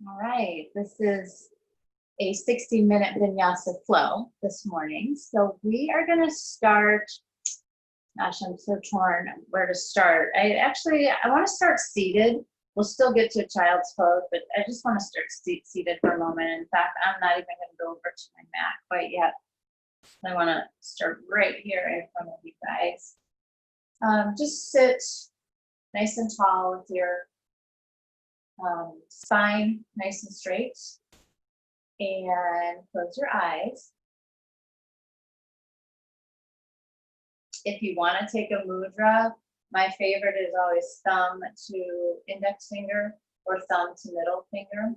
All right, this is a 60-minute Vinyasa Flow this morning. So we are going to start, gosh, I'm so torn where to start. I want to start seated. We'll still get to a child's pose, but I just want to start seated for a moment. In fact, I'm not even going to go over to my mat quite yet. I want to start right here in front of you guys. Just sit nice and tall with your spine nice and straight, and close your eyes. If you want to take a mudra, my favorite is always thumb to index finger or thumb to middle finger.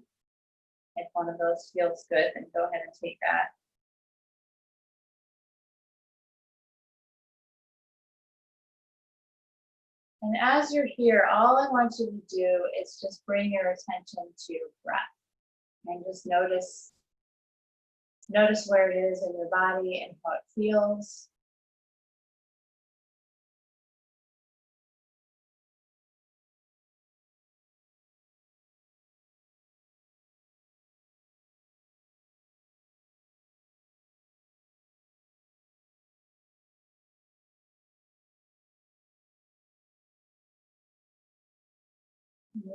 If one of those feels good, then go ahead and take that. And as you're here, all I want you to do is just bring your attention to your breath and just notice where it is in your body and how it feels.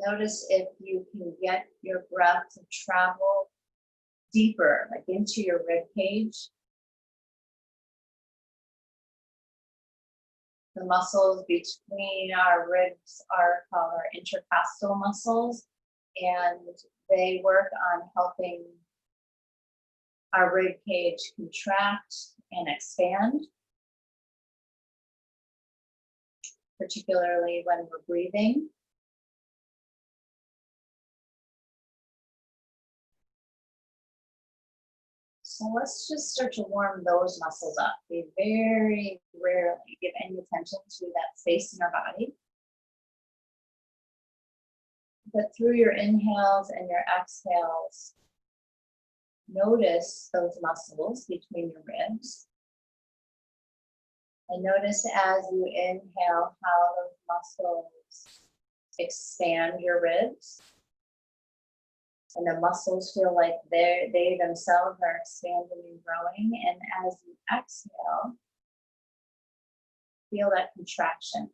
Notice if you can get your breath to travel deeper, like into your rib cage. The muscles between our ribs are called our intercostal muscles, and they work on helping our rib cage contract and expand, particularly when we're breathing. So let's just start to warm those muscles up. We very rarely give any attention to that space in our body. But through your inhales and your exhales, notice those muscles between your ribs. And notice as you inhale how those muscles expand your ribs. And the muscles feel like they themselves are expanding and growing. And as you exhale, feel that contraction.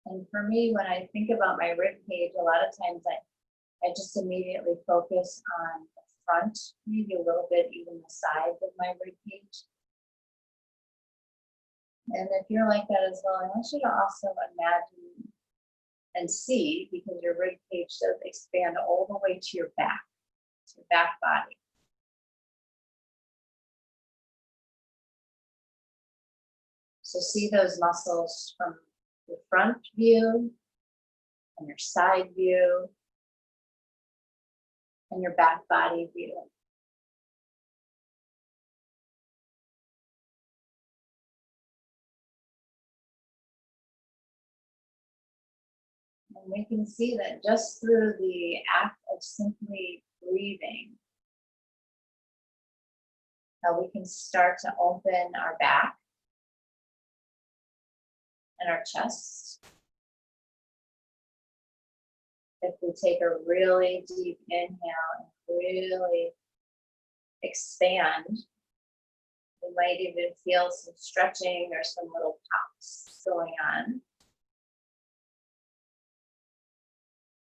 And for me, when I think about my rib cage, a lot of times I just immediately focus on the front, maybe a little bit even the sides of my rib cage. And if you're like that as well, I want you to also imagine and see, because your rib cage does expand all the way to your back body. So see those muscles from your front view and your side view and your back body view. And we can see that just through the act of simply breathing, how we can start to open our back and our chest. If we take a really deep inhale and really expand, we might even feel some stretching or some little pops going on,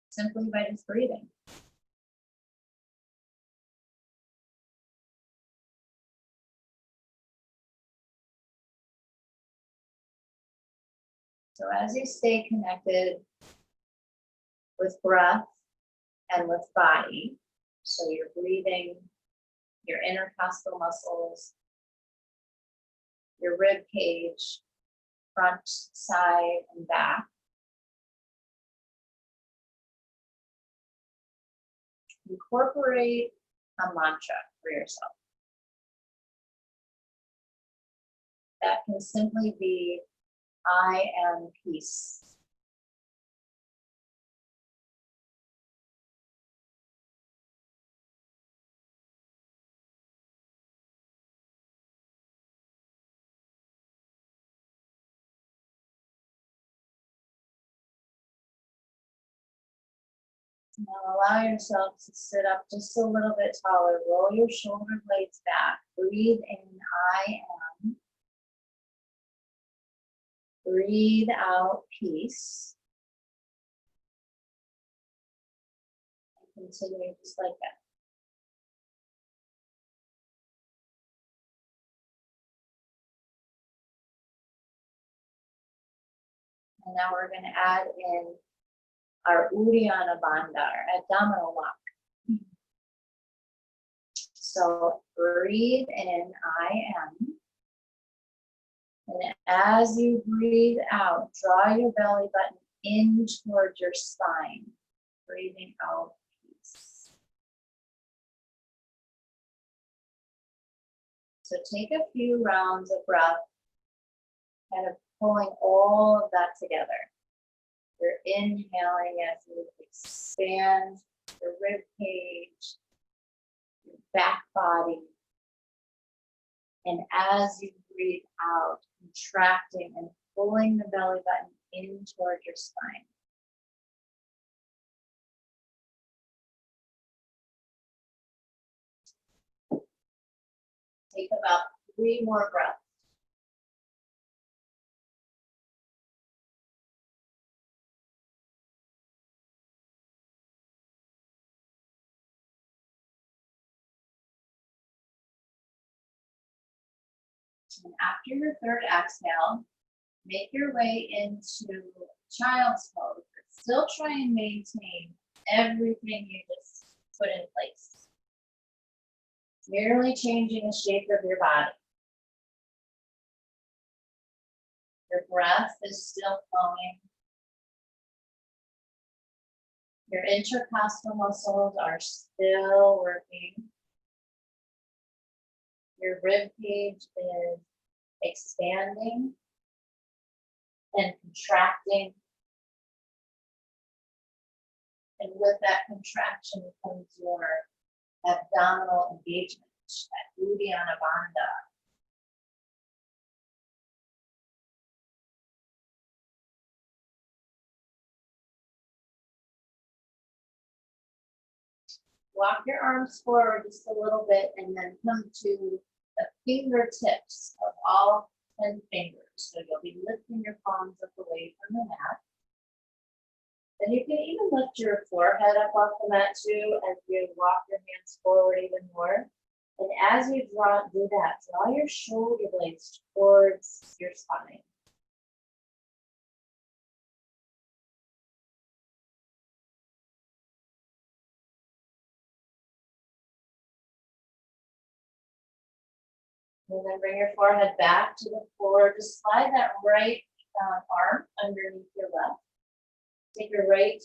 simply by just breathing. So as you stay connected with breath and with body, so you're breathing, your intercostal muscles, your rib cage, front, side, and back. Incorporate a mantra for yourself. That can simply be, I am peace. Now allow yourself to sit up just a little bit taller. Roll your shoulder blades back. Breathe in, I am. Breathe out, peace. And continue just like that. And now we're going to add in our Uddiyana Bandha, our abdominal lock. So breathe in, I am. And as you breathe out, draw your belly button in towards your spine. Breathing out, peace. So take a few rounds of breath, kind of pulling all of that together. You're inhaling as you expand your rib cage, your back body. And as you breathe out, contracting and pulling the belly button in toward your spine. Take about 3 more breaths. And after your third exhale, make your way into child's pose. But still try and maintain everything you just put in place. Merely changing the shape of your body. Your breath is still flowing. Your intercostal muscles are still working. Your rib cage is expanding and contracting. And with that contraction comes your abdominal engagement, that Uddiyana Bandha. Walk your arms forward just a little bit and then come to the fingertips of all 10 fingers. So you'll be lifting your palms up away from the mat. And you can even lift your forehead up off the mat too as you walk your hands forward even more. And as you do that, draw your shoulder blades towards your spine. And then bring your forehead back to the floor. Just slide that right arm underneath your left. Take your right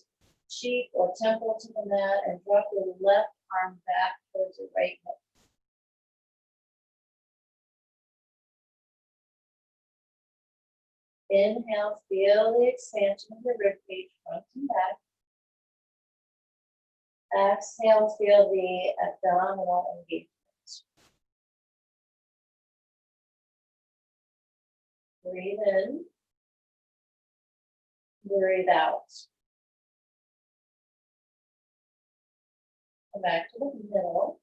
cheek or temple to the mat and drop your left arm back towards your right hip. Inhale, feel the expansion of the ribcage front and back. Exhale, feel the abdominal engagement. Breathe in. Breathe out. Come back to the middle.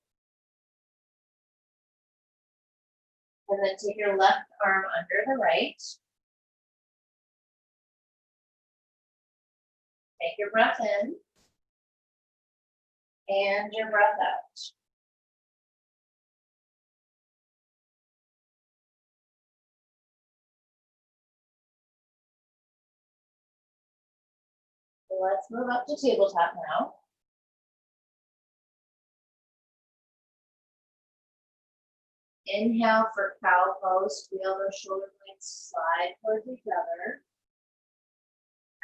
And then take your left arm under the right. Take your breath in. And your breath out. So let's move up to tabletop now. Inhale for cow pose. Feel the shoulder blades slide towards each other.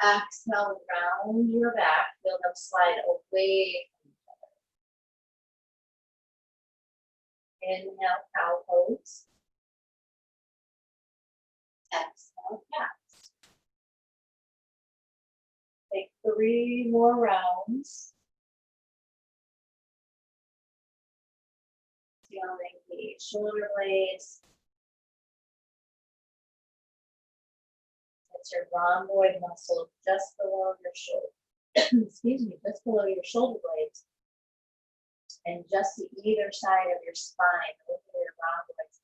Exhale, round your back. Feel them slide away from each other. Inhale, cow pose. Exhale, cat. Take 3 more rounds. Feeling the shoulder blades. It's your rhomboid muscle just below your shoulder. excuse me, just below your shoulder blades and just to either side of your spine, look at your rhomboids.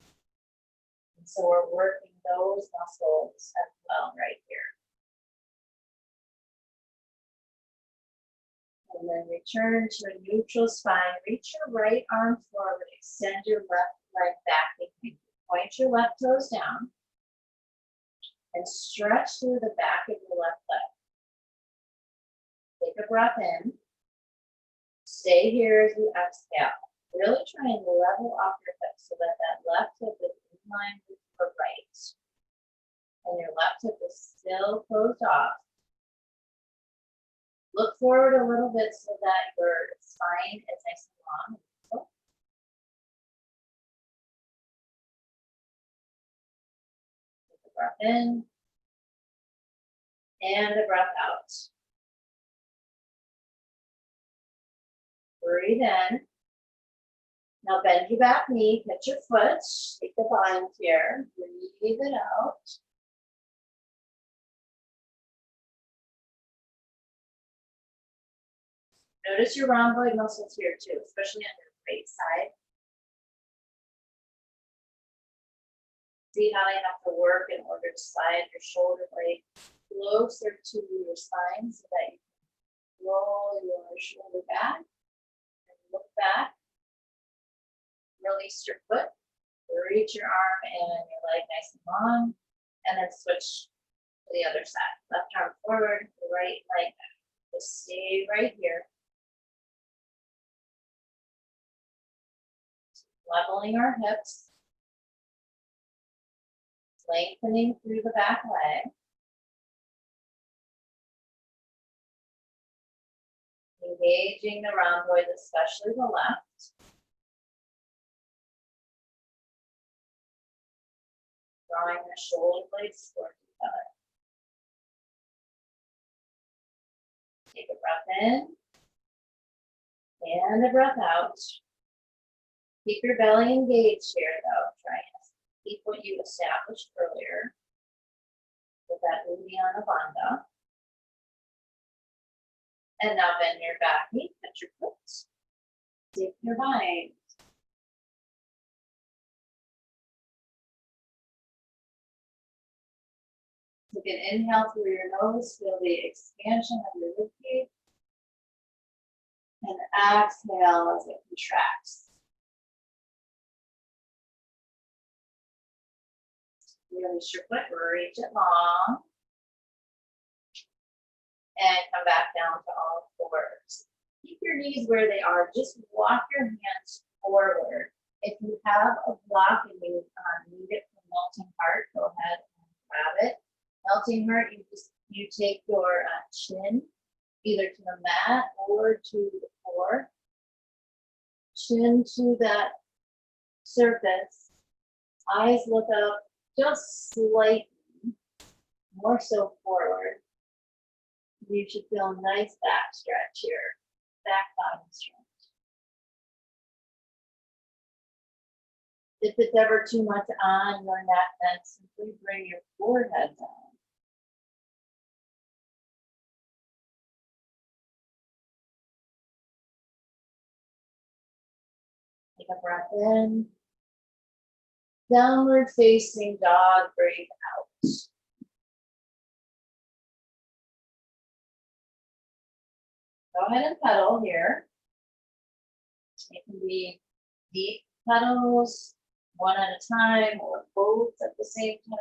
And so we're working those muscles as well right here. And then return to a neutral spine. Reach your right arm forward, extend your left leg back. Point your left toes down and stretch through the back of your left leg. Take a breath in. Stay here as you exhale. Really try and level off your hips so that that left hip is in line with your right. And your left hip is still closed off. Look forward a little bit so that your spine is nice and long. Take a breath in and a breath out. Breathe in. Now bend your back knee, hit your foot, take the bind here, breathe it out. Notice your rhomboid muscles here too, especially on your right side. See how you have to work in order to slide your shoulder blade closer to your spine so that you can roll your shoulder back and look back. Release your foot, reach your arm and your leg nice and long, and then switch to the other side. Left arm forward, right leg back. Just stay right here. Leveling our hips. Lengthening through the back leg. Engaging the rhomboid, especially the left. Drawing the shoulder blades towards each other. Take a breath in and a breath out. Keep your belly engaged here though. Try and keep what you established earlier with that Uddiyana Bandha. And now bend your back knee, touch your foot. Dip your bind. Take an inhale through your nose, feel the expansion of your ribcage. And exhale as it contracts. Release your foot, reach it long. And come back down to all fours. Keep your knees where they are. Just walk your hands forward. If you have a block and you need it from Melting Heart, go ahead and grab it. Melting Heart, you take your chin either to the mat or to the floor. Chin to that surface. Eyes look up just slightly, more so forward. You should feel a nice back stretch here, back bottom stretch. If it's ever too much on your neck, then simply bring your forehead down. Take a breath in. Downward facing dog, breathe out. Go ahead and pedal here. It can be deep pedals, one at a time, or both at the same time.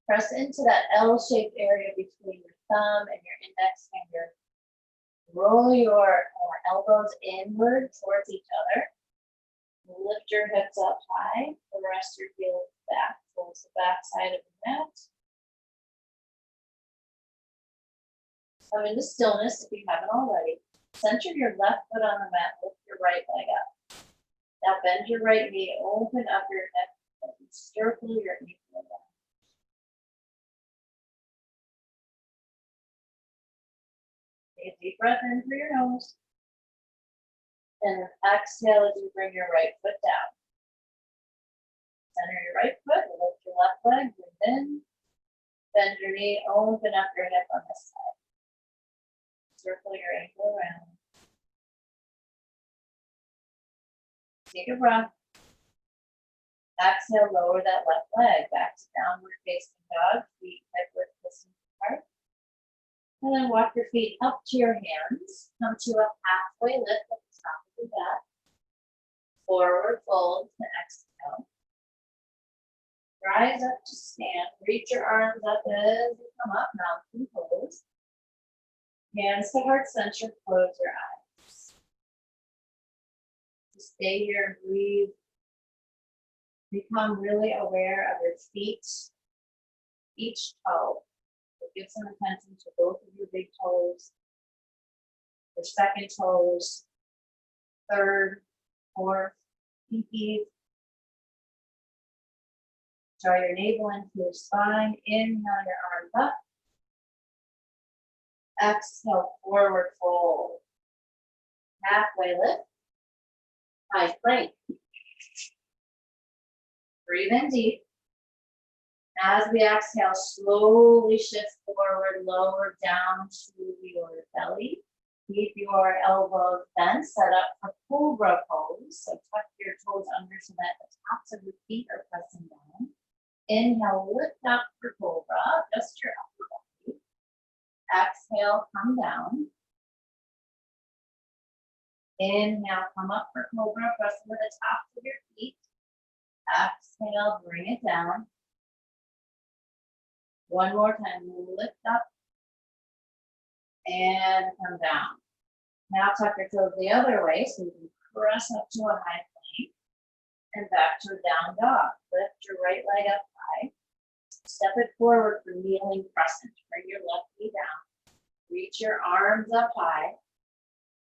Press into that L-shaped area between your thumb and your index finger. Roll your elbows inward towards each other. Lift your hips up high. Rest your heels back towards the back side of the mat. Come into stillness if you haven't already. Center your left foot on the mat. Lift your right leg up. Now bend your right knee. Open up your neck and circle your knee down. Take a deep breath in through your nose. And exhale as you bring your right foot down. Center your right foot and lift your leg, breathe in. Bend your knee, open up your hip on this side. Circle your ankle around. Take a breath. Exhale, lower that left leg back to downward facing dog, feet hip width distance apart. And then walk your feet up to your hands. Come to a halfway lift at the top of your back. Forward fold to exhale. Rise up to stand. Reach your arms up as you come up, mountain pose. Hands to heart center, close your eyes. Just stay here and breathe. Become really aware of your feet, each toe. So give some attention to both of your big toes, your second toes, third, fourth, pinkies. Draw your navel into your spine. Inhale your arms up. Exhale, forward fold. Halfway lift. High plank. Breathe in deep. As we exhale, slowly shift forward, lower down to your belly. Keep your elbows bent, set up for cobra pose. So tuck your toes under so that the tops of your feet are pressing down. Inhale, lift up for cobra, just your upper body. Exhale, come down. Inhale, come up for cobra, press into the tops of your feet. Exhale, bring it down. One more time, lift up and come down. Now tuck your toes the other way so you can press up to a high plank and back to a down dog. Lift your right leg up high. Step it forward for kneeling crescent. Bring your left knee down. Reach your arms up high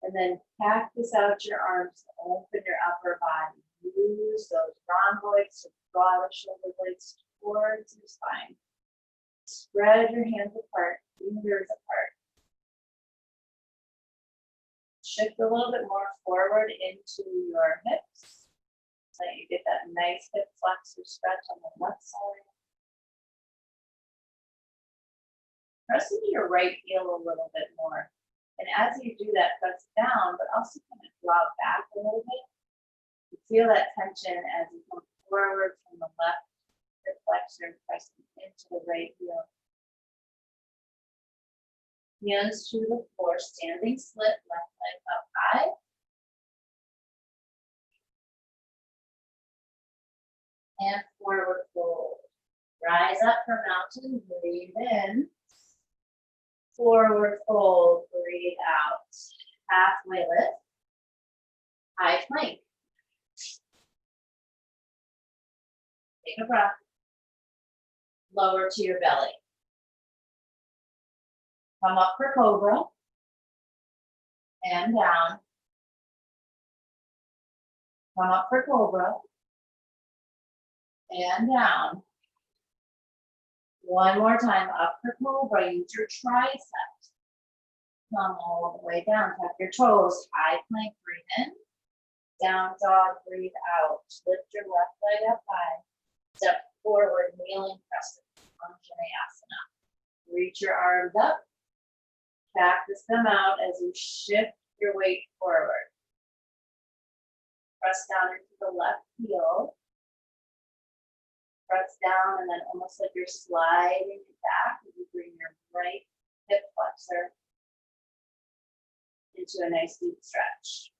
and then cactus out your arms to open your upper body. Use those rhomboids to draw the shoulder blades towards your spine. Spread your hands apart, fingers apart. Shift a little bit more forward into your hips so that you get that nice hip flexor stretch on the left side. Press into your right heel a little bit more. And as you do that, press down, but also kind of draw back a little bit. You feel that tension as you come forward from the left hip flexor, pressing into the right heel. Hands to the floor, standing split, left leg up high. And forward fold. Rise up for mountain, breathe in. Forward fold, breathe out. Halfway lift. High plank. Take a breath. Lower to your belly. Come up for cobra. And down. Come up for cobra. And down. One more time, up for cobra. Use your triceps. Come all the way down. Tuck your toes. High plank, breathe in. Down dog, breathe out. Lift your left leg up high. Step forward, kneeling crescent, Anjaneyasana. Reach your arms up. Cactus them out as you shift your weight forward. Press down into the left heel. Press down and then almost like you're sliding it back as you bring your right hip flexor into a nice deep stretch.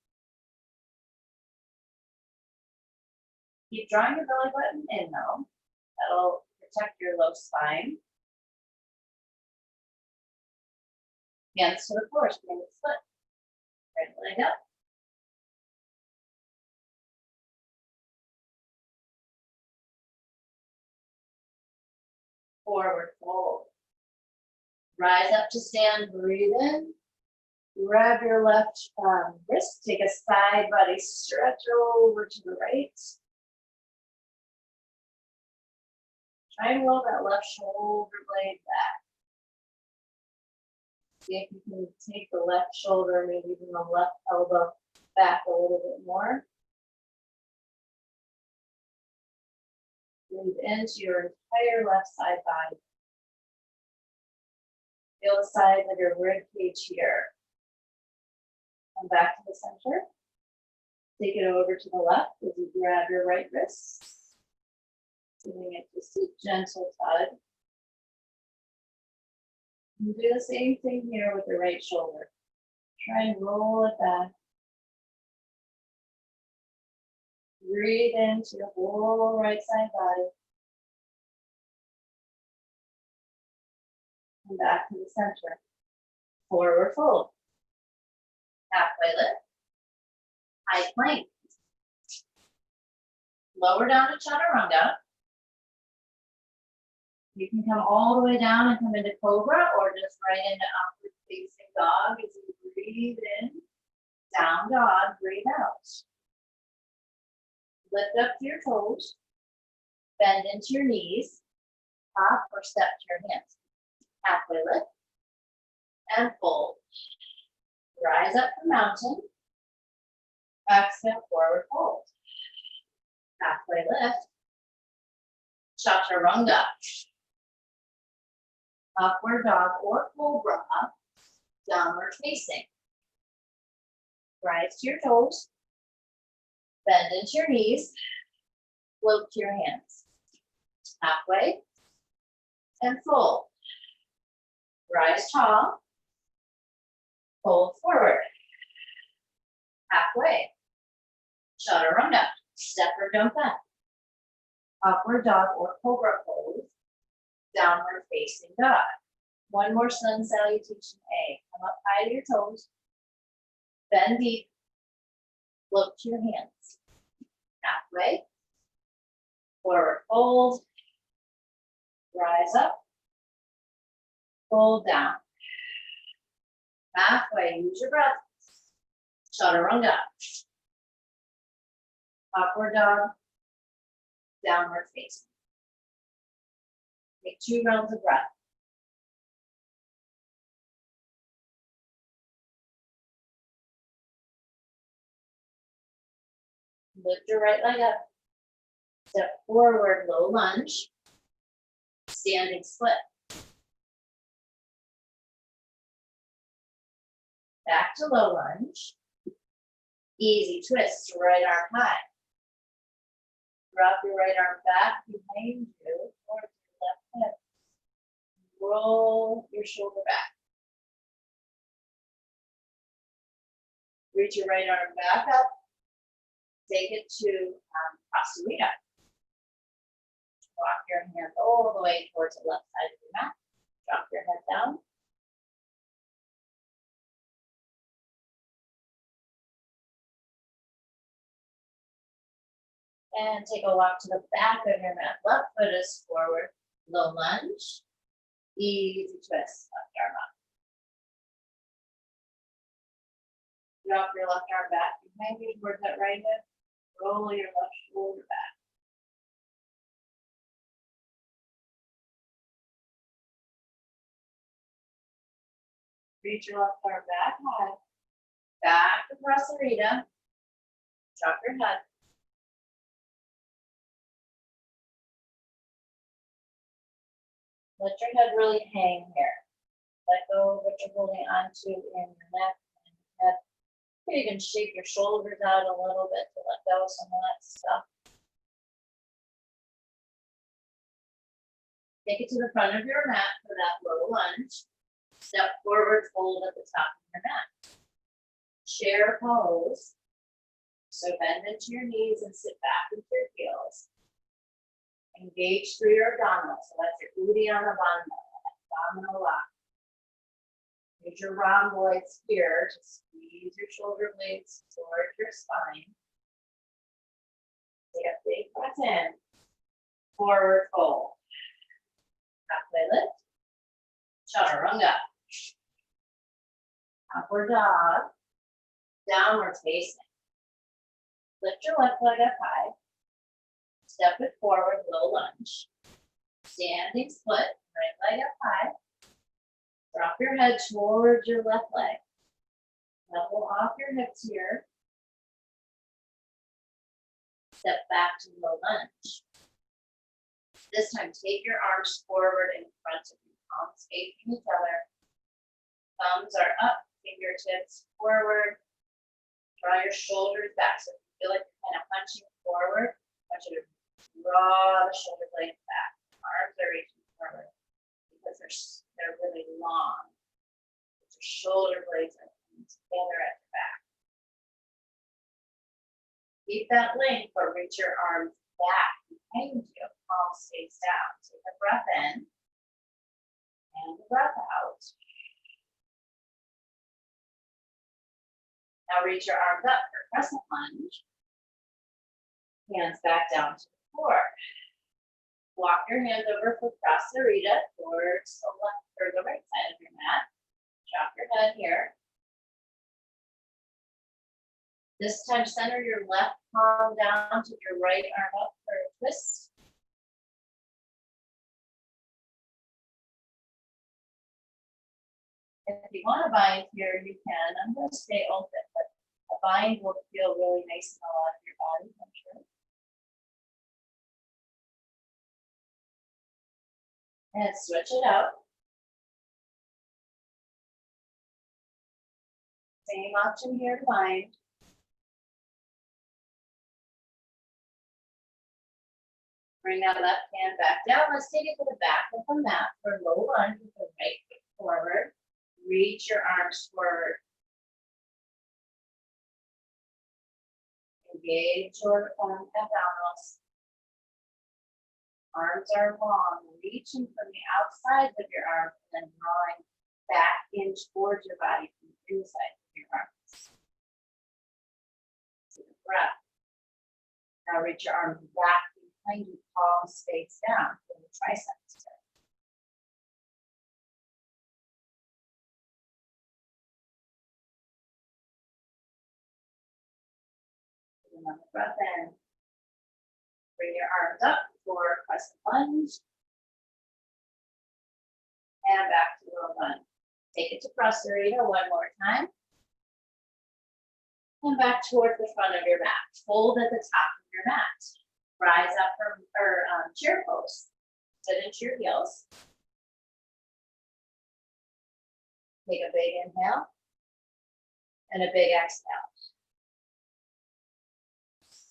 Keep drawing your belly button in though. That'll protect your low spine. Hands to the floor, standing split. Right leg up. Forward fold. Rise up to stand, breathe in. Grab your left wrist, take a side body stretch over to the right. Try and roll that left shoulder blade back. See if you can take the left shoulder, maybe even the left elbow back a little bit more. Breathe into your entire left side body. Feel the sides of your rib cage here. Come back to the center. Take it over to the left as you grab your right wrist. Giving it just a gentle tug. And do the same thing here with the right shoulder. Try and roll it back. Breathe into your whole right side body. And back to the center. Forward fold. Halfway lift. High plank. Lower down to chaturanga. You can come all the way down and come into cobra or just right into upward facing dog as you breathe in. Down dog, breathe out. Lift up to your toes. Bend into your knees. Hop or step to your hands. Halfway lift. And fold. Rise up the mountain. Exhale, forward fold. Halfway lift. Chaturanga. Upward dog or cobra. Downward facing. Rise to your toes. Bend into your knees. Float to your hands. Halfway. And fold. Rise tall. Fold forward. Halfway. Chaturanga. Step or jump back. Upward dog or cobra pose. Downward facing dog. One more sun salutation A. Come up high to your toes. Bend deep. Float to your hands. Halfway. Forward fold. Rise up. Fold down. Halfway. Use your breath. Chaturanga. Upward dog. Downward facing. Take 2 rounds of breath. Lift your right leg up. Step forward, low lunge. Standing split. Back to low lunge. Easy twist, right arm high. Drop your right arm back behind you towards your left hip. Roll your shoulder back. Reach your right arm back up. Take it to Prasarita. Walk your hands all the way towards the left side of your mat. Drop your head down. And take a walk to the back of your mat. Left foot is forward. Low lunge. Easy twist. Left arm up. Drop your left arm back behind you towards that right hip. Roll your left shoulder back. Reach your left arm back high. Back to Prasarita. Drop your head. Let your head really hang here. Let go of what you're holding onto in your neck and your head. You can shake your shoulders out a little bit to let go of some of that stuff. Take it to the front of your mat for that low lunge. Step forward, fold at the top of your mat. Chair pose. So bend into your knees and sit back with your heels. Engage through your abdominals. So that's your Uddiyana Bandha, abdominal lock. Use your rhomboids here to squeeze your shoulder blades towards your spine. Take a big breath in. Forward fold. Halfway lift. Chaturanga. Upward dog. Downward facing. Lift your left leg up high. Step it forward, low lunge. Standing split, right leg up high. Drop your head towards your left leg. Level off your hips here. Step back to low lunge. This time, take your arms forward in front of you, palms facing each other. Thumbs are up, fingertips forward. Draw your shoulders back. So if you feel like you're kind of punching forward, I want you to draw the shoulder blades back. Arms are reaching forward because they're really long. Your shoulder blades are coming together at the back. Keep that length, but reach your arms back behind you. Palms face down. Take a breath in and a breath out. Now reach your arms up for crescent lunge. Hands back down to the floor. Walk your hands over for prasarita towards the left or the right side of your mat. Drop your head here. This time, center your left palm down to your right arm up for a twist. If you want to bind here, you can. I'm going to stay open, but a bind will feel really nice in a lot of your body, I'm sure. And switch it out. Same option here to bind. Bring that left hand back down. Let's take it to the back of the mat for low lunge with the right foot forward. Reach your arms forward. Engage your abdominals. Arms are long, reaching from the outsides of your arms and then drawing back in towards your body from the inside of your arms. Take a breath. Now reach your arms back behind you, palms face down for the triceps. Another breath in. Bring your arms up for crescent lunge. And back to low lunge. Take it to prasarita one more time. And back towards the front of your mat. Fold at the top of your mat. Rise up from chair pose. Sit into your heels. Take a big inhale and a big exhale.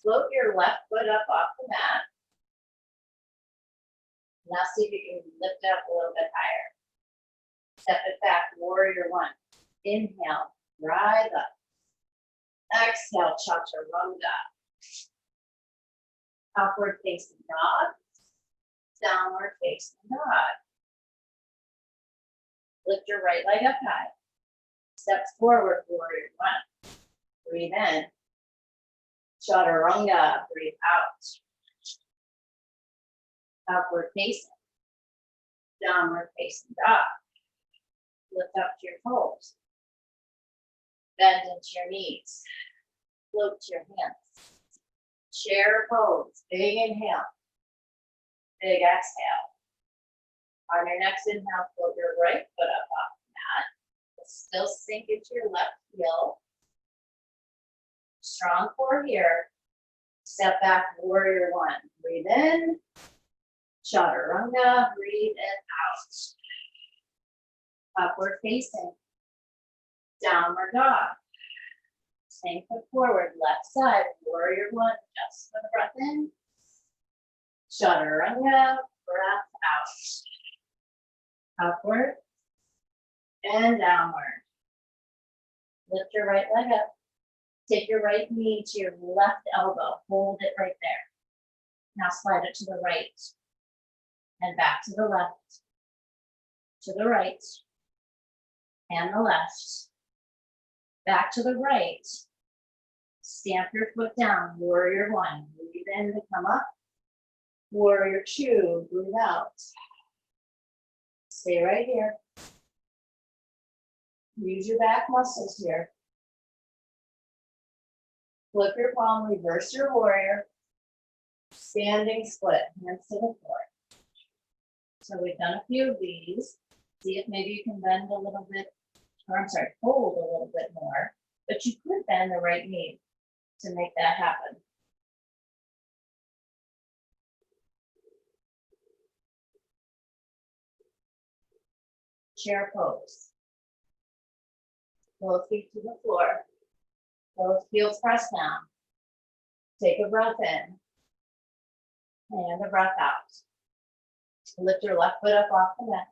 Float your left foot up off the mat. Now see if you can lift up a little bit higher. Step it back, warrior one. Inhale, rise up. Exhale, chaturanga. Upward facing dog. Downward facing dog. Lift your right leg up high. Steps forward, warrior one. Breathe in. Chaturanga, breathe out. Upward facing. Downward facing dog. Lift up to your toes. Bend into your knees. Float to your hands. Chair pose. Big inhale. Big exhale. On your next inhale, float your right foot up off the mat. Still sink into your left heel. Strong core here. Step back, warrior one. Breathe in. Chaturanga, breathe in out. Upward facing. Downward dog. Same foot forward, left side, warrior one. Just for the breath in. Chaturanga, breath out. Upward and downward. Lift your right leg up. Take your right knee to your left elbow. Hold it right there. Now slide it to the right and back to the left, to the right and the left, back to the right. Stamp your foot down, warrior one. Breathe in to come up. Warrior two, breathe out. Stay right here. Use your back muscles here. Flip your palm, reverse your warrior. Standing split, hands to the floor. So we've done a few of these. See if maybe you can bend a little bit, or I'm sorry, hold a little bit more, but you could bend the right knee to make that happen. Chair pose. Both feet to the floor. Both heels press down. Take a breath in. And a breath out. Lift your left foot up off the mat.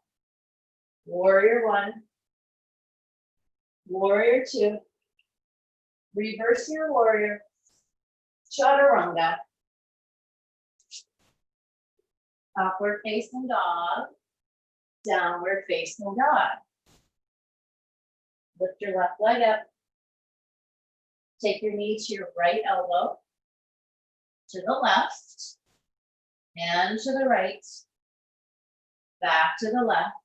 Warrior one. Warrior two. Reverse your warrior. Chaturanga. Upward facing dog. Downward facing dog. Lift your left leg up. Take your knee to your right elbow. To the left. And to the right. Back to the left.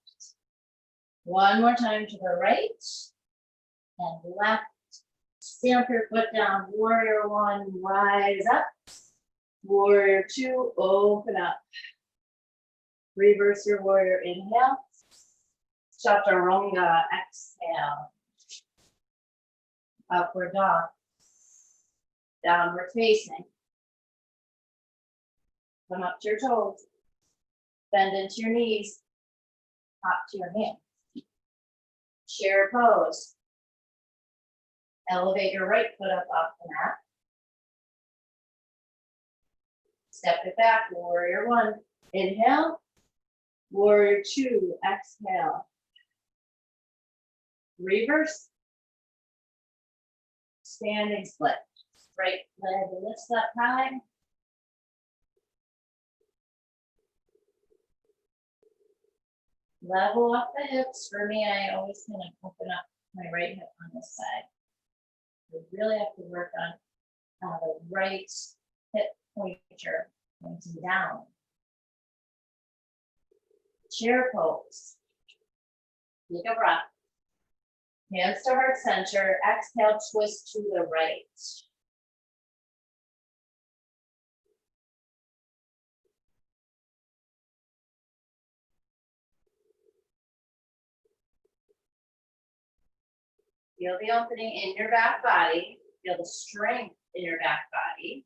One more time to the right. And left. Stamp your foot down. Warrior one, rise up. Warrior two, open up. Reverse your warrior, inhale. Chaturanga, exhale. Upward dog. Downward facing. Come up to your toes. Bend into your knees. Hop to your hands. Chair pose. Elevate your right foot up off the mat. Step it back, warrior one. Inhale. Warrior two, exhale. Reverse. Standing split. Right leg lifts up high. Level up the hips. For me, I always kind of open up my right hip on this side. We really have to work on the right hip pointer pointing down. Chair pose. Take a breath. Hands to heart center. Exhale, twist to the right. Feel the opening in your back body. Feel the strength in your back body.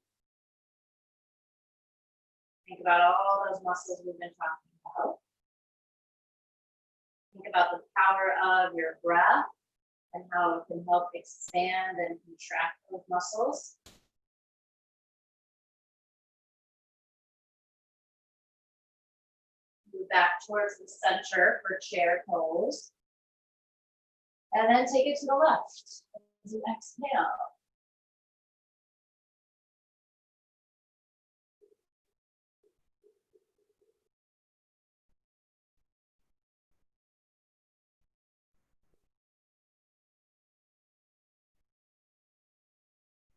Think about all those muscles we've been talking about. Think about the power of your breath and how it can help expand and contract those muscles. Move back towards the center for chair pose. And then take it to the left as you exhale.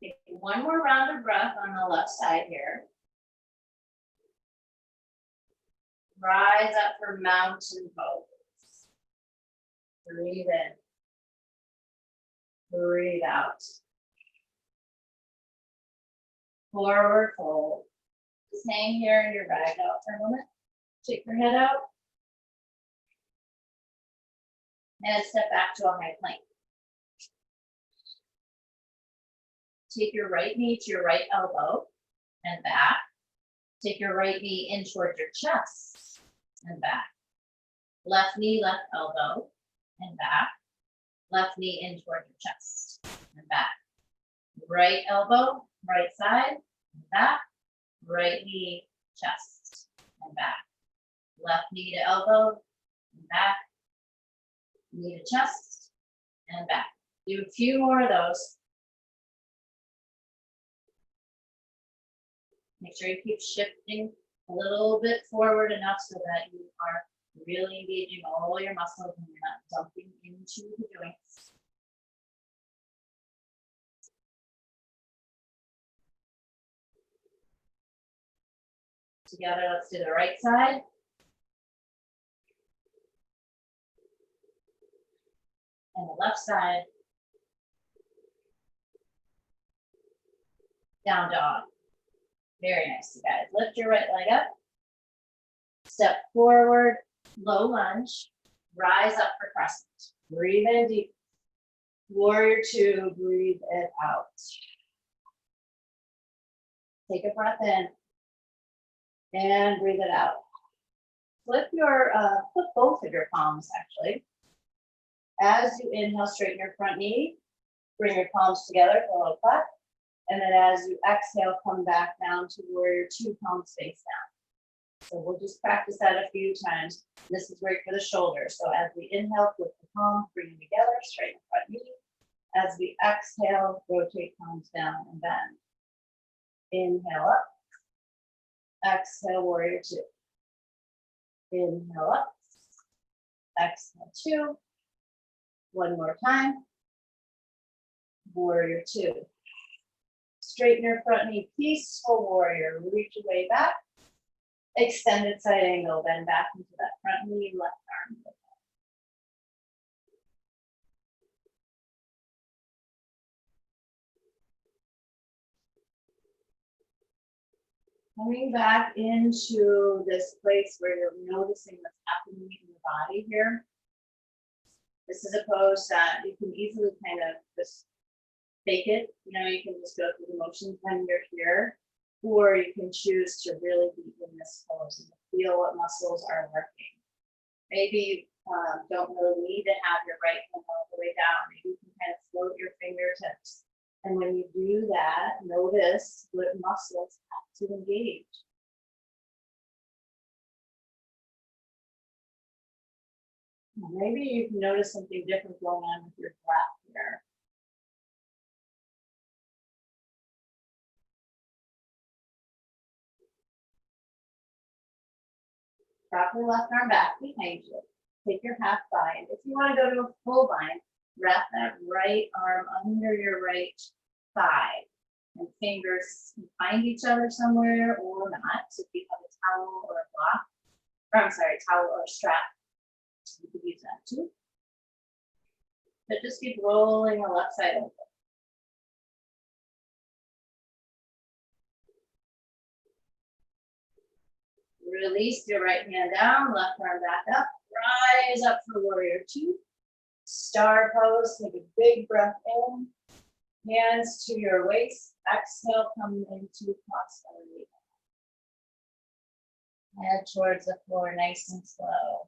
Take one more round of breath on the left side here. Rise up for mountain pose. Breathe in. Breathe out. Forward fold. Just hang here in your bag out for a moment. Shake your head out. And step back to a high plank. Take your right knee to your right elbow and back. Take your right knee in towards your chest and back. Left knee, left elbow and back. Left knee in toward your chest and back. Right elbow, right side, and back. Right knee, chest, and back. Left knee to elbow, and back. Knee to chest, and back. Do a few more of those. Make sure you keep shifting a little bit forward enough so that you are really engaging all your muscles and you're not dumping into the joints. Together, let's do the right side. And the left side. Down dog. Very nice, you guys. Lift your right leg up. Step forward, low lunge. Rise up for crescent. Breathe in deep. Warrior two, breathe it out. Take a breath in. And breathe it out. Flip both of your palms actually As you inhale, straighten your front knee, bring your palms together for a little clap. And then as you exhale, come back down to warrior two, palms face down. So we'll just practice that a few times. This is great for the shoulders. So as we inhale, flip the palms, bring them together, straighten the front knee. As we exhale, rotate palms down and bend. Inhale up. Exhale, warrior two. Inhale up. Exhale two. One more time. Warrior two. Straighten your front knee, peaceful warrior. Reach your way back. Extended side angle, bend back into that front knee, left arm. Coming back into this place where you're noticing what's happening in your body here. This is a pose that you can easily kind of just fake it. You know, you can just go through the motions when you're here, or you can choose to really be in this pose and feel what muscles are working. Maybe you don't really need to have your right hand all the way down. Maybe you can kind of float your fingertips. And when you do that, notice what muscles have to engage. Maybe you can notice something different going on with your breath here. Drop your left arm back behind you. Take your half bind. If you want to go to a full bind, wrap that right arm under your right thigh. And fingers can find each other somewhere or not. So if you have a towel or a block, or I'm sorry, towel or a strap, you could use that too. But just keep rolling the left side over. Release your right hand down, left arm back up. Rise up for warrior two. Star pose, take a big breath in. Hands to your waist. Exhale, come into cross belly. Head towards the floor, nice and slow.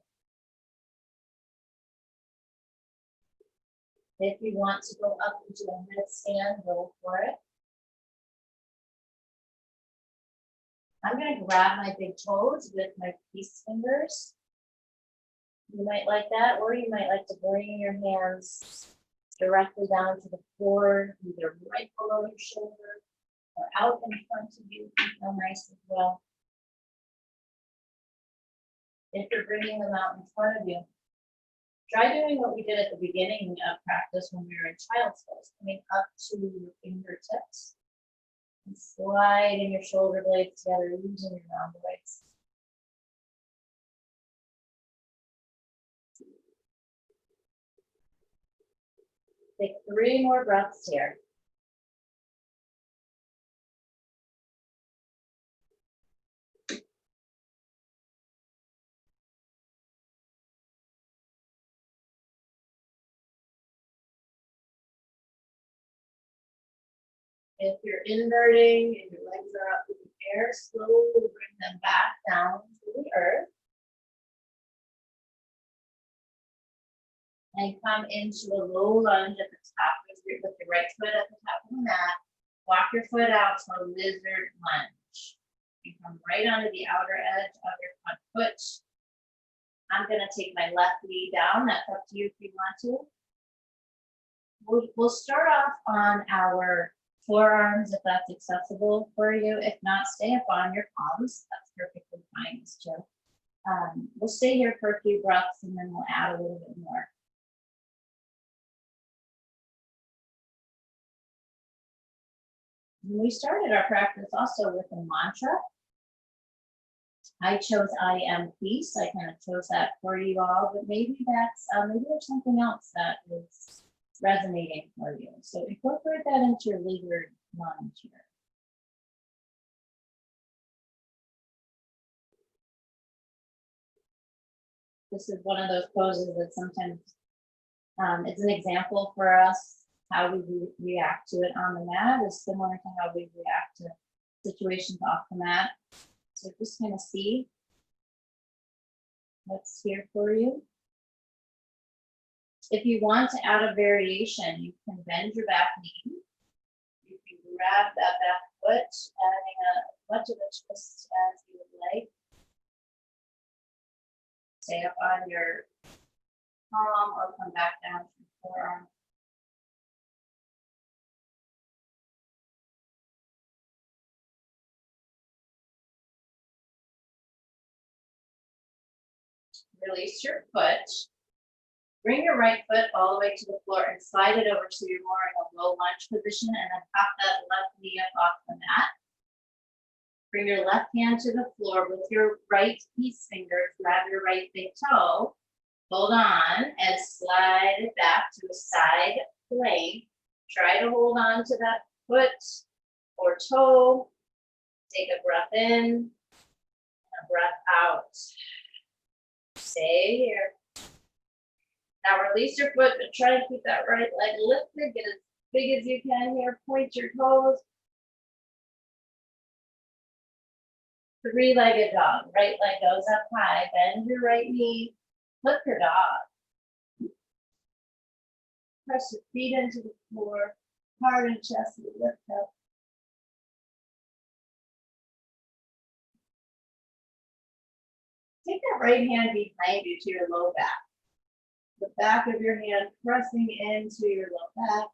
If you want to go up into a headstand, go for it. I'm going to grab my big toes with my peace fingers. You might like that, or you might like to bring your hands directly down to the floor, either right below your shoulder or out in front of you. Feel nice as well. If you're bringing them out in front of you, try doing what we did at the beginning of practice when we were in child's pose, coming up to your fingertips and sliding your shoulder blades together using your rhomboids. Take 3 more breaths here. If you're inverting and your legs are up in the air, slowly bring them back down to the earth. And come into a low lunge at the top with your right foot at the top of the mat. Walk your foot out to a lizard lunge. You come right onto the outer edge of your front foot. I'm going to take my left knee down. That's up to you if you want to. We'll start off on our forearms if that's accessible for you. If not, stay up on your palms. That's perfectly fine, Ms. Jill. We'll stay here for a few breaths and then we'll add a little bit more. We started our practice also with a mantra. I chose I am peace. I kind of chose that for you all, but maybe that's maybe there's something else that is resonating for you. So incorporate that into your lizard lunge here. This is one of those poses that sometimes it's an example for us. How we react to it on the mat is similar to how we react to situations off the mat. So just kind of see what's here for you. If you want to add a variation, you can bend your back knee. You can grab that back foot, adding as much of a twist as you would like. Stay up on your palm or come back down to your forearm. Release your foot. Bring your right foot all the way to the floor and slide it over so you're more in a low lunge position, and then pop that left knee up off the mat. Bring your left hand to the floor with your right peace finger. Grab your right big toe. Hold on and slide it back to a side plank. Try to hold on to that foot or toe. Take a breath in and a breath out. Stay here. Now release your foot, but try to keep that right leg lifted. Get as big as you can here. Point your toes. Three-legged dog. Right leg goes up high. Bend your right knee. Flip your dog. Press your feet into the floor. Hard and chest and lift up. Take that right hand behind you to your low back. The back of your hand pressing into your low back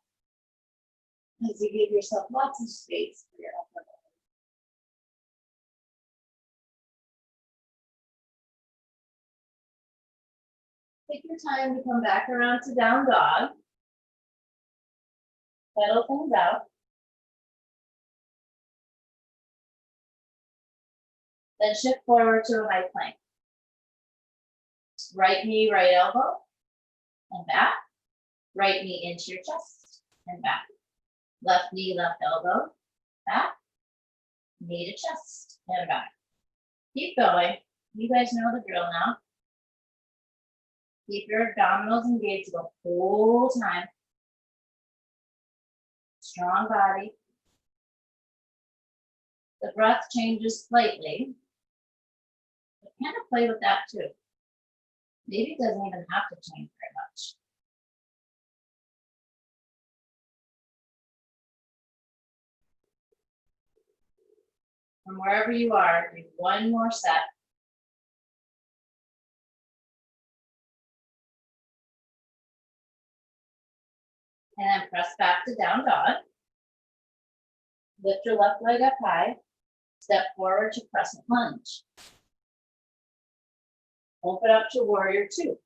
as you give yourself lots of space for your upper body. Take your time to come back around to down dog. Settle things out. Then shift forward to a high plank. Right knee, right elbow, and back. Right knee into your chest and back. Left knee, left elbow, back. Knee to chest and back. Keep going. You guys know the drill now. Keep your abdominals engaged the whole time. Strong body. The breath changes slightly. But kind of play with that too. Maybe it doesn't even have to change very much. From wherever you are, do one more set. And then press back to down dog. Lift your left leg up high. Step forward to crescent lunge. Open up to warrior two.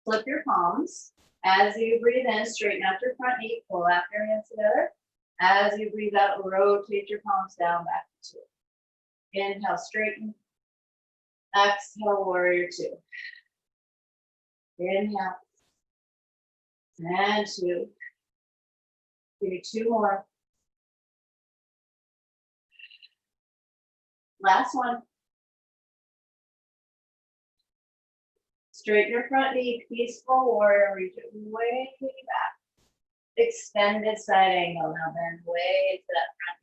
Flip your palms. As you breathe in, straighten out your front knee, pull out your hands together. As you breathe out, rotate your palms down back to two. Inhale, straighten. Exhale, warrior two. Inhale. And two. Give me two more. Last one. Straighten your front knee, peaceful warrior, reach it way back. Extended side angle. Now bend way to that front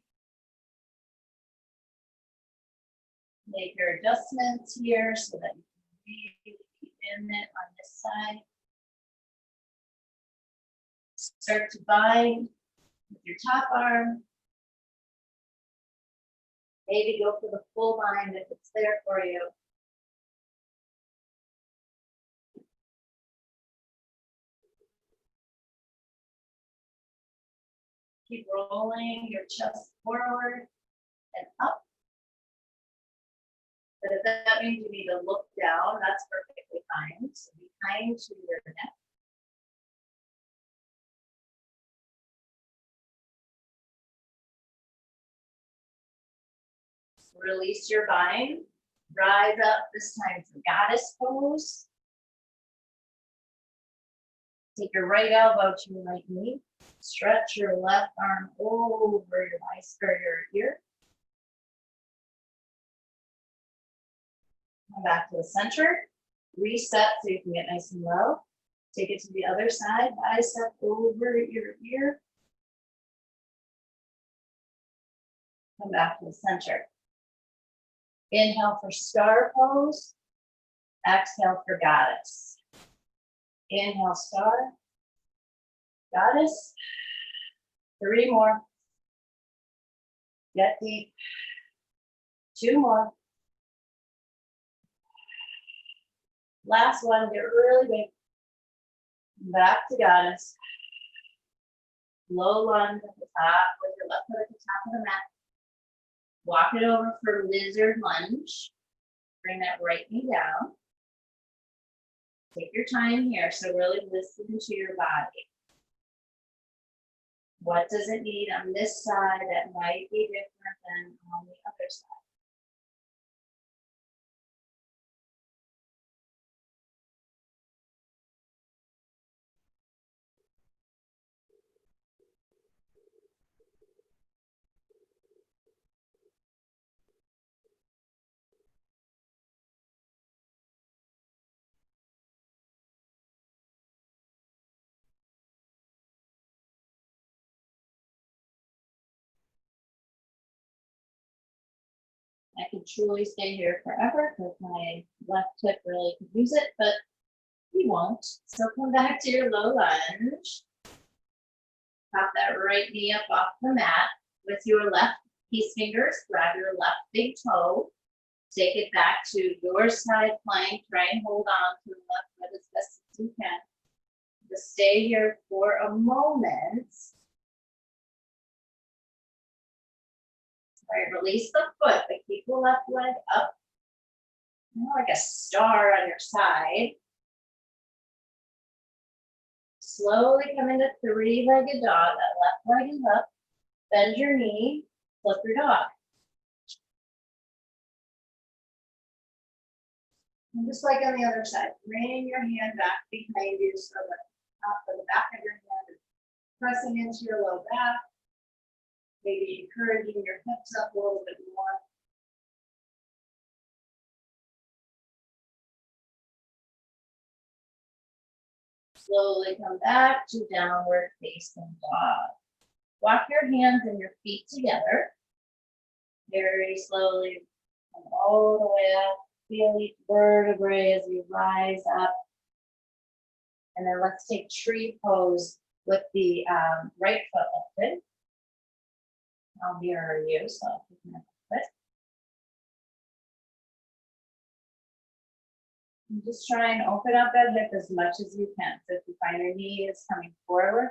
knee. Make your adjustments here so that you can really be in it on this side. Start to bind with your top arm. Maybe go for the full bind if it's there for you. Keep rolling your chest forward and up. But if that means you need to look down, that's perfectly fine. So be kind to your neck. Release your bind. Rise up, this time for goddess pose. Take your right elbow to your right knee. Stretch your left arm over your vice or your ear. Come back to the center. Reset so you can get nice and low. Take it to the other side. Bicep over your ear. Come back to the center. Inhale for star pose. Exhale for goddess. Inhale, star. Goddess. 3 more. Get deep. 2 more. Last one, get really big. Back to goddess. Low lunge at the top with your left foot at the top of the mat. Walk it over for lizard lunge. Bring that right knee down. Take your time here, so really listen to your body. What does it need on this side that might be different than on the other side? I could truly stay here forever because my left hip really could use it, but we won't. So come back to your low lunge. Pop that right knee up off the mat. With your left peace fingers, grab your left big toe. Take it back to your side plank. Try and hold on to the left foot as best as you can. Just stay here for a moment. All right, release the foot, but keep the left leg up. Like a star on your side. Slowly come into 3-legged dog. That left leg is up. Bend your knee, flip your dog. And just like on the other side, bring your hand back behind you so that top of the back of your hand is pressing into your low back. Maybe encouraging your hips up a little bit more. Slowly come back to downward facing dog. Walk your hands and your feet together. Very slowly come all the way up. Feel each vertebrae as you rise up. And then let's take tree pose with the right foot lifted. I'll mirror you, so you can have a foot. And just try and open up that hip as much as you can. So if you find your knee is coming forward,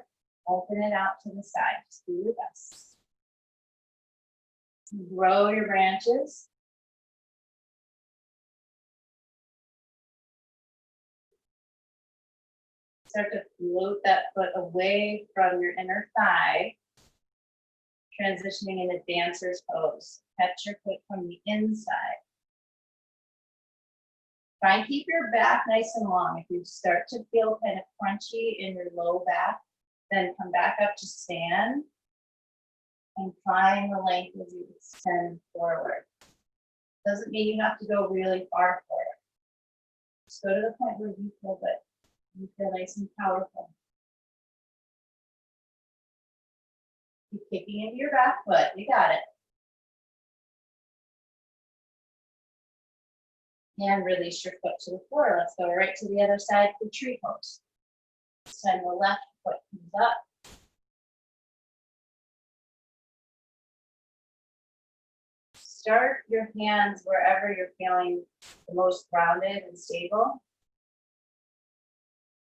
open it out to the side. Just do your best. Grow your branches. Start to float that foot away from your inner thigh, transitioning into dancer's pose. Catch your foot from the inside. Try and keep your back nice and long. If you start to feel kind of crunchy in your low back, then come back up to stand and find the length as you extend forward. Doesn't mean you have to go really far forward. Just go to the point where you feel good. You feel nice and powerful. Keep kicking into your back foot. You got it. And release your foot to the floor. Let's go right to the other side for tree pose. This time the left foot comes up. Start your hands wherever you're feeling the most grounded and stable.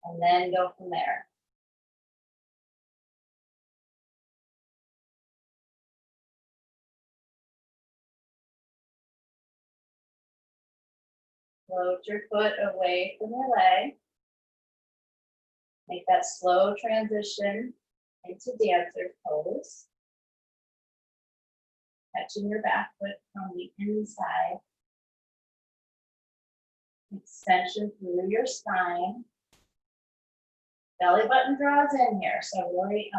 And then go from there. Float your foot away from your leg. Make that slow transition into dancer pose. Catching your back foot from the inside. Extension through your spine. Belly button draws in here, so really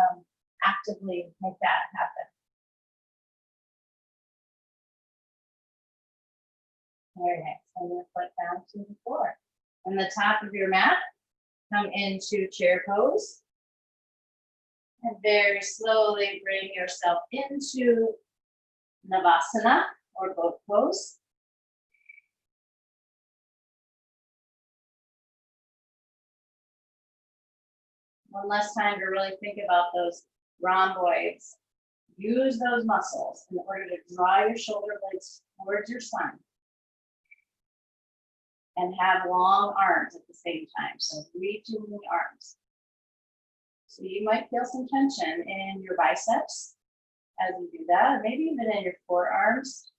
actively make that happen. Very nice. And your foot down to the floor. From the top of your mat, come into chair pose. And very slowly bring yourself into Navasana or boat pose. One last time to really think about those rhomboids. Use those muscles in order to draw your shoulder blades towards your spine and have long arms at the same time. So reaching the arms. So you might feel some tension in your biceps as you do that, or maybe even in your forearms.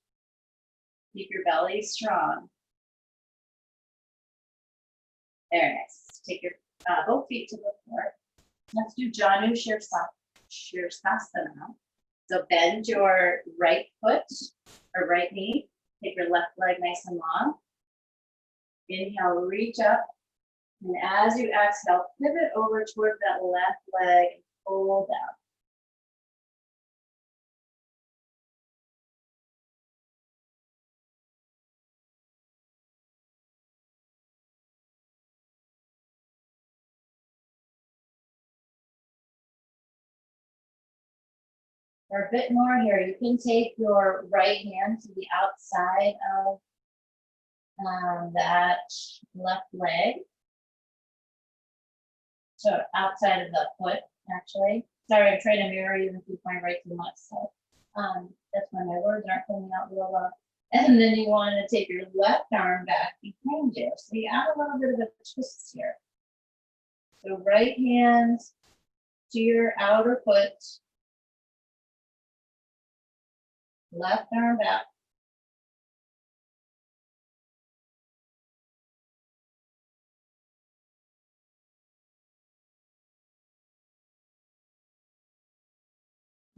Keep your belly strong. Very nice. Take your both feet to the floor. Let's do Janu Shirsasana. So bend your right foot or right knee. Take your left leg nice and long. Inhale, reach up. And as you exhale, pivot over toward that left leg and pull down. For a bit more here, you can take your right hand to the outside of that left leg. So outside of the foot, actually. Sorry, I'm trying to mirror you and keep my right too much. So that's when my words aren't coming out real well. And then you want to take your left arm back behind you. So you add a little bit of a twist here. So right hand to your outer foot. Left arm back.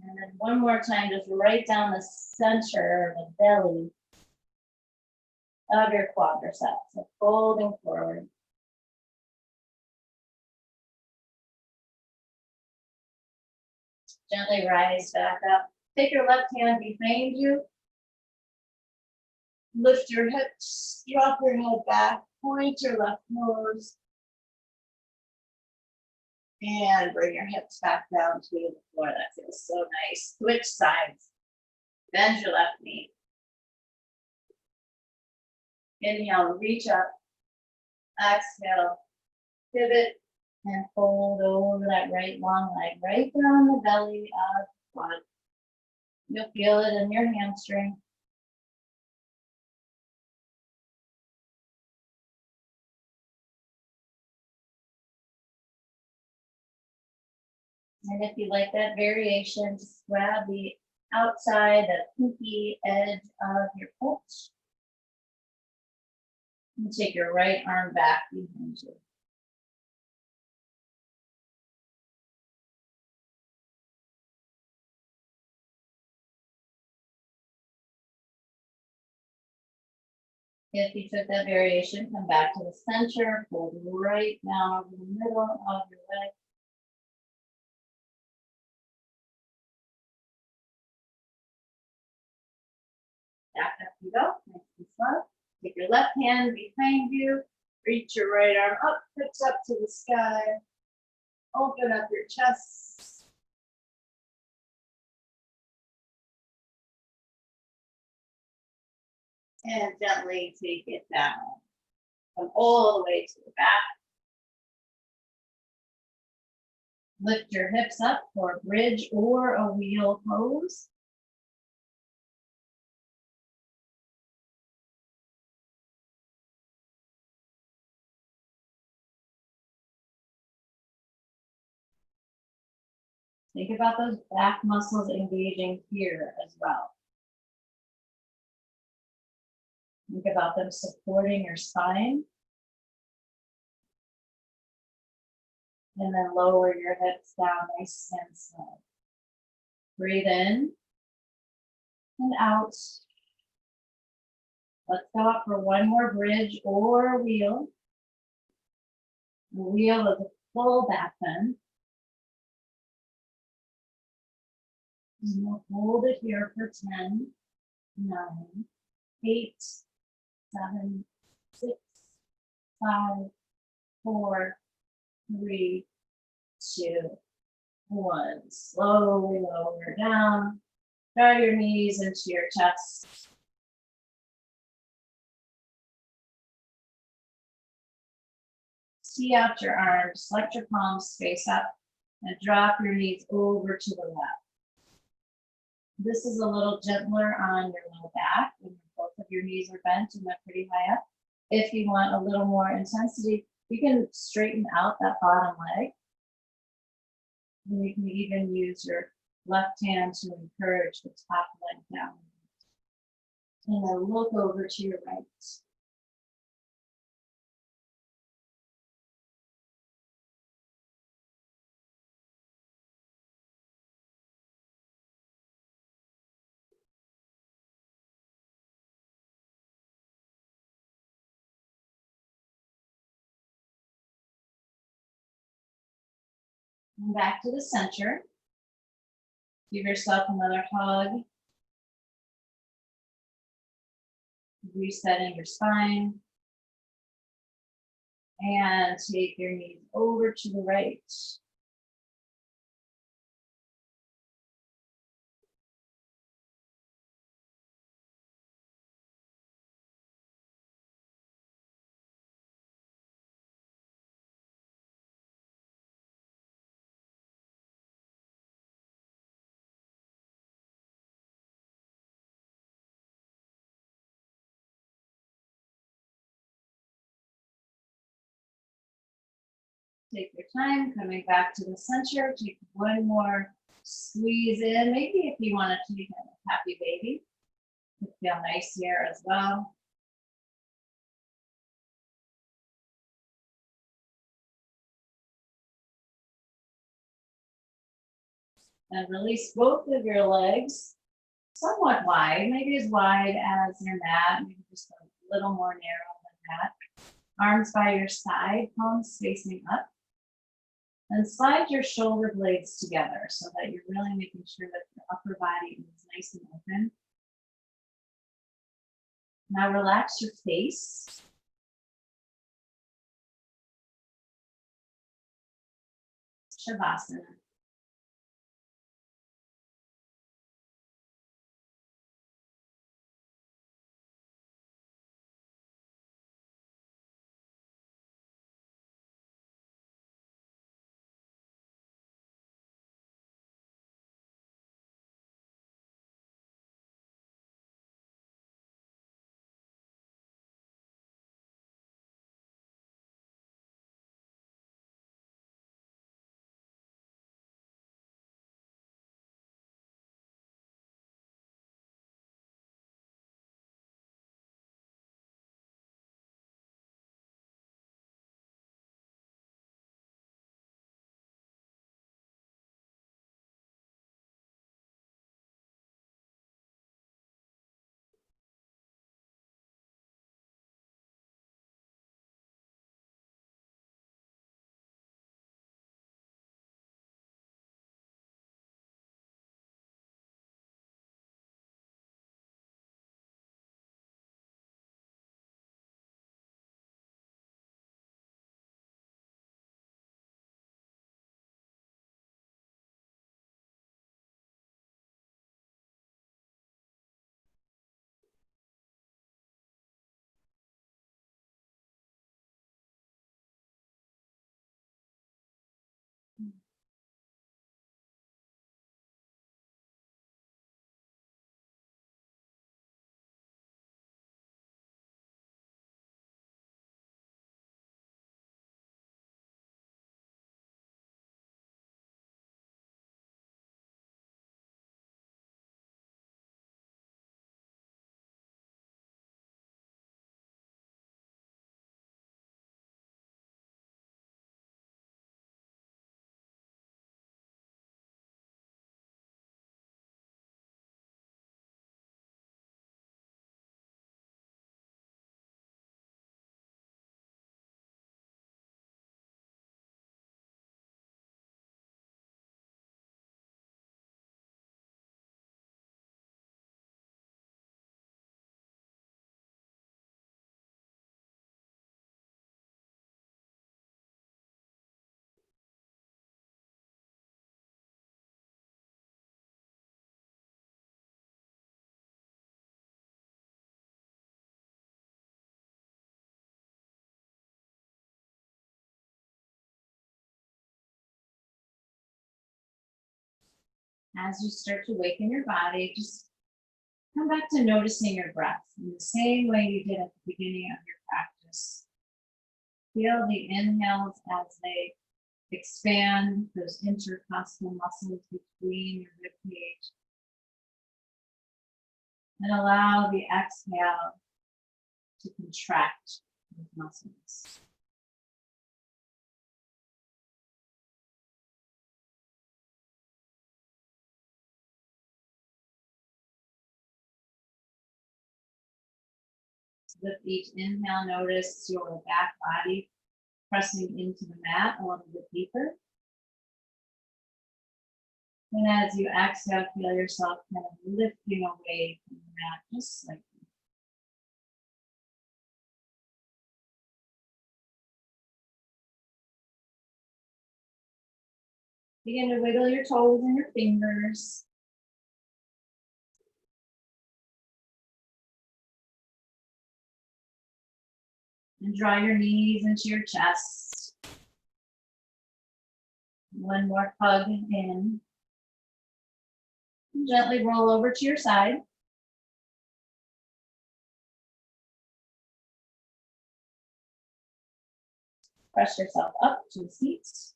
And then one more time, just right down the center, the belly of your quadriceps. So folding forward. Gently rise back up. Take your left hand behind you. Lift your hips, drop your head back, point your left nose. And bring your hips back down to the floor. That feels so nice. Switch sides. Bend your left knee. Inhale, reach up. Exhale, pivot and fold over that right long leg, right down the belly of the quad. You'll feel it in your hamstring. And if you like that variation, just grab the outside, the pinky edge of your foot. And take your right arm back behind you. If you took that variation, come back to the center, fold right down over the middle of your leg. Back up you go, nice and slow. Take your left hand behind you, reach your right arm up, hips up to the sky. Open up your chest. And gently take it down. Come all the way to the back. Lift your hips up for a bridge or a wheel pose. Think about those back muscles engaging here as well. Think about them supporting your spine. And then lower your hips down nice and slow. Breathe in and out. Let's go up for one more bridge or wheel. The wheel is a full back bend. And we'll hold it here for 10, 9, 8, 7, 6, 5, 4, 3, 2, 1. Slowly lower down. Draw your knees into your chest. tee out your arms, let your palms face up, and drop your knees over to the left. This is a little gentler on your low back when both of your knees are bent and they're pretty high up. If you want a little more intensity, you can straighten out that bottom leg. And you can even use your left hand to encourage the top leg down. And then look over to your right. And back to the center. Give yourself another hug. Resetting your spine. And take your knees over to the right. Take your time, coming back to the center. Take one more squeeze in. Maybe if you want to take a happy baby, you feel nice here as well. And release both of your legs somewhat wide, maybe as wide as your mat, maybe just a little more narrow than that. Arms by your side, palms facing up. And slide your shoulder blades together so that you're really making sure that your upper body is nice and open. Now relax your face. Shavasana. As you start to waken your body, just come back to noticing your breath in the same way you did at the beginning of your practice. Feel the inhales as they expand those intercostal muscles between your ribcage. And allow the exhale to contract those muscles. With each inhale, notice your back body pressing into the mat a little bit deeper. And as you exhale, feel yourself kind of lifting away from the mat just slightly. Begin to wiggle your toes and your fingers. And draw your knees into your chest. One more hug in. And gently roll over to your side. Press yourself up to the seats.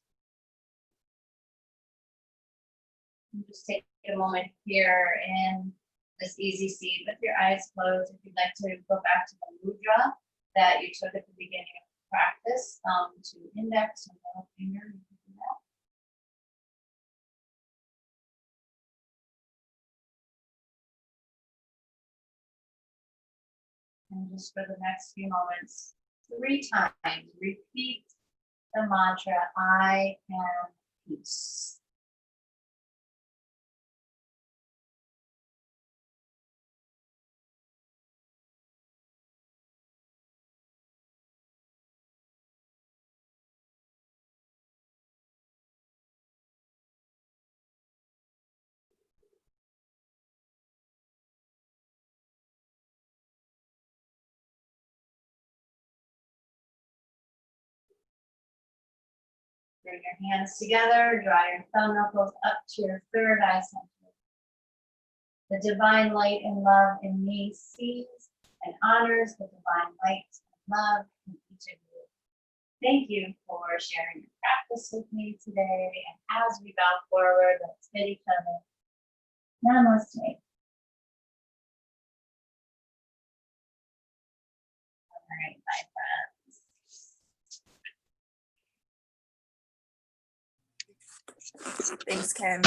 And just take a moment here in this easy seat with your eyes closed. If you'd like to go back to the mudra that you took at the beginning of the practice, thumb to index and middle finger, you can do that. And just for the next few moments, 3 times, repeat the mantra, I am peace. Bring your hands together, draw your thumb knuckles up to your third eye center. The divine light and love in me sees and honors the divine light and love in each of you. Thank you for sharing your practice with me today. And as we bow forward, let's hit each other. Namaste. All right, bye, friends. Thanks, Kim.